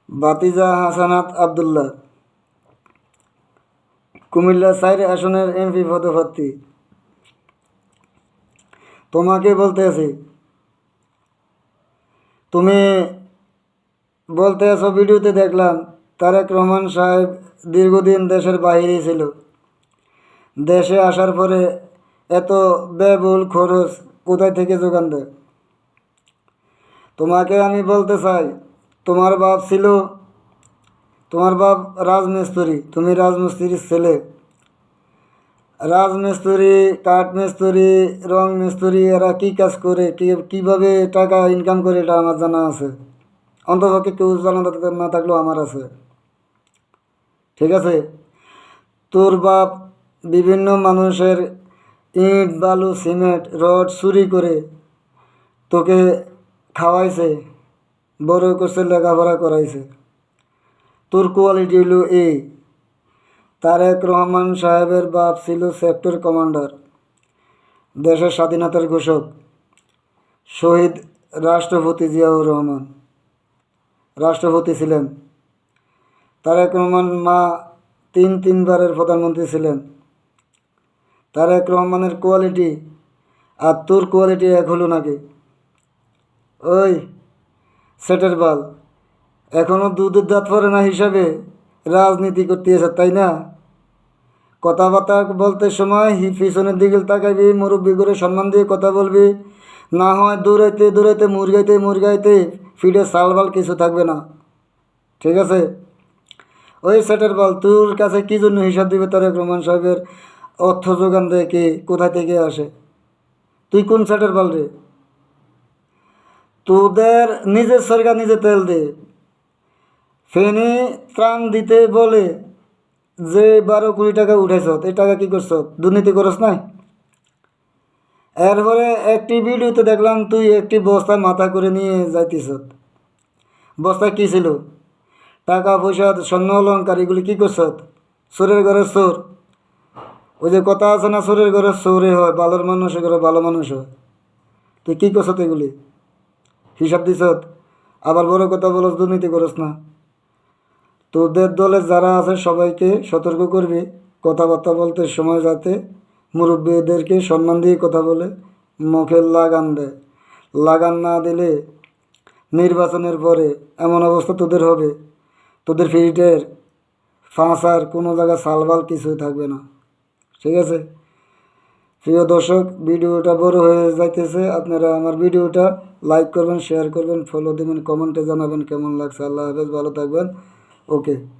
বাতিজা হাসানাত আবদুল্লাহ কুমিল্লা ৪ আসনের এমপি পদপ্রার্থী। তোমাকে বলতে আছি, তুমি বলতে আছো ভিডিওতে দেখলাম তারেক রহমান সাহেব দীর্ঘদিন দেশের বাইরেই ছিল, দেশে আসার পরে এত ব্যয়বহুল খরচ কোথায় থেকে যোগান দেয়? তোমাকে আমি বলতে চাই, তোমার বাপ ছিল, তোমার বাপ রাজমিস্ত্রি, তুমি রাজমিস্ত্রির ছেলে। রাজমিস্ত্রি, কাঠ মিস্ত্রি, রং মিস্ত্রি এরা কী কাজ করে, কীভাবে টাকা ইনকাম করে এটা আমার জানা আছে। অন্তপক্ষে কেউ জানা না থাকলেও আমার আছে। ঠিক আছে, তোর বাপ বিভিন্ন মানুষের ইট বালু সিমেন্ট রড চুরি করে তোকে খাওয়াইছে, বড় করছে, লেখাপড়া করাইছে। তোর কোয়ালিটি হলো এই। তারেক রহমান সাহেবের বাপ ছিল সেক্টর কমান্ডার, দেশের স্বাধীনতার ঘোষক, শহীদ রাষ্ট্রপতি জিয়াউর রহমান রাষ্ট্রপতি ছিলেন। তারেক রহমান মা তিনবারের প্রধানমন্ত্রী ছিলেন। তারেক রহমানের কোয়ালিটি আর তোর কোয়ালিটি এক হলো নাকি? ওই সেটের বাল, এখনও দুধের দাঁত পড়ে না হিসাবে রাজনীতি করতে এসে, তাই না? কথাবার্তা বলতে সময় পিছনের দিকে তাকাইবি, মুরব্বী করে সম্মান দিয়ে কথা বলবি, না হয় দৌড়াইতে দৌড়াইতে মুরগাইতে ফিডে সালবাল কিছু থাকবে না। ঠিক আছে? ওই সেটের বল, তোর কাছে কী জন্য হিসাব দিবে তারেক রহমান সাহেবের অর্থ যোগান দেয় কে, কোথায় থেকে আসে? তুই কোন সেটের বল রে? তোদের নিজের সরকার নিজে তেল দে। ফেনি ত্রাণ দিতে বলে যে 12 কোটি টাকা উঠাইছ, এই টাকা কী করছ? দুর্নীতি করস নাই? এরপরে একটি ভিডিওতে দেখলাম তুই একটি বস্তা মাথা করে নিয়ে যাইতিস। বস্তায় কী ছিল? টাকা পয়সা, স্বর্ণ অলঙ্কার, এগুলি কী করছ? চোরের ঘরের চোর। ওই যে কথা আছে না, চোরের ঘরের চোরে হয়, ভালোর মানুষের ঘরে ভালো মানুষ হয়। তুই কী করছ এগুলি? হিসাব দিস? আবার বড় কথা বলস দুর্নীতি করস না। তোদের দলে যারা আছে সবাইকে সতর্ক করবি, কথাবার্তা বলতে সময় যাতে মুরব্বীদেরকে সম্মান দিয়ে কথা বলে, মুখে লাগান দেয়। লাগান না দিলে নির্বাচনের পরে এমন অবস্থা তোদের হবে, তোদের ফিরিটের ফাঁসার কোনো জায়গায় সালবাল কিছুই থাকবে না। ঠিক আছে? প্রিয় দর্শক, ভিডিওটা বড় হয়ে যাইতেছে, আপনারা আমার ভিডিওটা লাইক করবেন, শেয়ার করবেন, ফলো দেবেন, কমেন্টে জানাবেন কেমন লাগছে। আল্লাহ হাফেজ, ভালো থাকবেন। ওকে।